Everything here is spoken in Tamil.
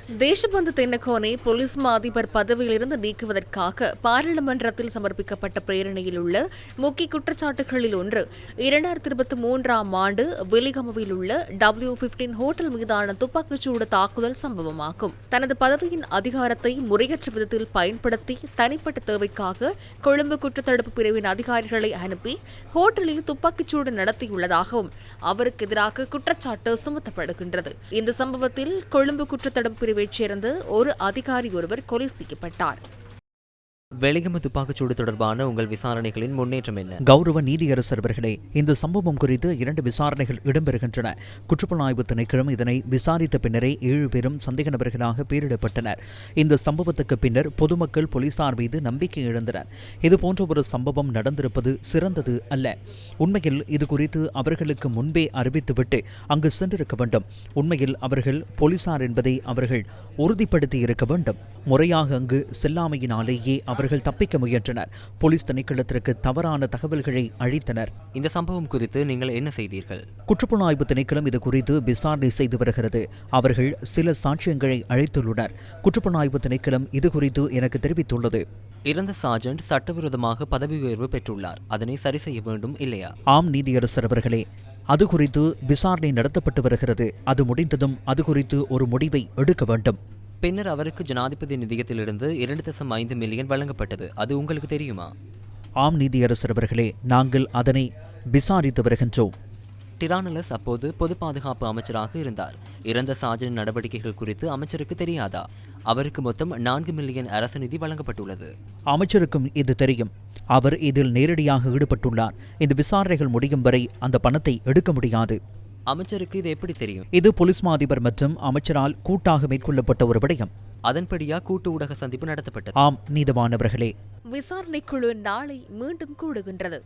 தேசபந்து தென்னகோனை போலீஸ் மா அதிபர் பதவியிலிருந்து நீக்குவதற்காக பாராளுமன்றத்தில் சமர்ப்பிக்கப்பட்ட பிரேரணையில் உள்ள முக்கிய குற்றச்சாட்டுகளில் ஒன்று 2023 ஆண்டு வெலிகமவில் உள்ள W15 ஹோட்டல் மீதான துப்பாக்கிச்சூடு தாக்குதல் சம்பவமாகும். தனது பதவியின் அதிகாரத்தை முறையற்ற விதத்தில் பயன்படுத்தி தனிப்பட்ட தேவைக்காக கொழும்பு குற்றத்தடுப்பு பிரிவின் அதிகாரிகளை அனுப்பி ஹோட்டலில் துப்பாக்கிச்சூடு நடத்தியுள்ளதாகவும் அவருக்கு எதிராக குற்றச்சாட்டு சுமத்தப்படுகின்றது. இந்த சம்பவத்தில் கொழும்பு குற்றத்தடுப்பு பிரிவைச் சேர்ந்த ஒரு அதிகாரி ஒருவர் கொலை செய்யப்பட்டார். வெலிகம துப்பாக்கிச்சூடு தொடர்பான உங்கள் விசாரணைகளின் முன்னேற்றம் என்ன? கௌரவ நீதியரசர் அவர்களே, இந்த சம்பவம் குறித்து 2 விசாரணைகள் இடம்பெறுகின்றன. குற்றப்புலனாய்வு திணைக்களம் இதனை விசாரித்த பின்னரே 7 பேரும் சந்தேக நபர்களாக பெயரிடப்பட்டனர். இந்த சம்பவத்துக்கு பின்னர் பொதுமக்கள் போலீசார் மீது நம்பிக்கை இழந்தனர். இதுபோன்ற ஒரு சம்பவம் நடந்திருப்பது சிறந்தது அல்ல. உண்மையில் இது குறித்து அவர்களுக்கு முன்பே அறிவித்துவிட்டு அங்கு சென்றிருக்க வேண்டும். உண்மையில் அவர்கள் போலீசார் என்பதை அவர்கள் உறுதிப்படுத்தி இருக்க வேண்டும். முறையாக அங்கு செல்லாமையினாலேயே அவர்கள் தப்பிக்க முயன்றனர். போலீஸ் திணைக்களத்திற்கு தவறான தகவல்களை அளித்தனர். இந்த சம்பவம் குறித்து நீங்கள் என்ன செய்தீர்கள்? குற்றப்புலனாய்வு திணைக்களம் இது குறித்து விசாரணை செய்து வருகிறது. அவர்கள் சில சாட்சியங்களை அளித்துள்ளனர். குற்றப்புலனாய்வு திணைக்களம் இது குறித்து எனக்கு தெரிவித்துள்ளது. இறந்த சார்ஜென்ட் சட்டவிரோதமாக பதவி உயர்வு பெற்றுள்ளார். அதனை சரி செய்ய வேண்டும் இல்லையா? ஆம் நீதியரசர் அவர்களே, அது குறித்து விசாரணை நடத்தப்பட்டு வருகிறது. அது முடிந்ததும் அது குறித்து ஒரு முடிவை எடுக்க வேண்டும். பின்னர் அவருக்கு ஜனாதிபதி நிதியத்திலிருந்து 2.5 மில்லியன் வழங்கப்பட்டது. அது உங்களுக்கு தெரியுமா? ஆம் நீதியரசர் அவர்களே, நாங்கள் அதனை விசாரித்து வருகின்றோம். டிரானலஸ் அப்போது பொது பாதுகாப்பு அமைச்சராக இருந்தார். இறந்த சார்ஜன் நடவடிக்கைகள் குறித்து அமைச்சருக்கு தெரியாதா? அவருக்கு மொத்தம் 4 மில்லியன் அரசு நிதி வழங்கப்பட்டுள்ளது. அமைச்சருக்கும் இது தெரியும். அவர் இதில் நேரடியாக ஈடுபட்டுள்ளார். இந்த விசாரணைகள் முடியும் வரை அந்த பணத்தை எடுக்க முடியாது. அமைச்சருக்கு இது எப்படி தெரியும்? இது போலீஸ் மா அதிபர் மற்றும் அமைச்சரால் கூட்டாக மேற்கொள்ளப்பட்ட ஒரு விடயம். அதன்படியா கூட்டு ஊடக சந்திப்பு நடத்தப்பட்டது? ஆம் நீதவானவர்களே. விசாரணைக்குழு நாளை மீண்டும் கூடுகின்றது.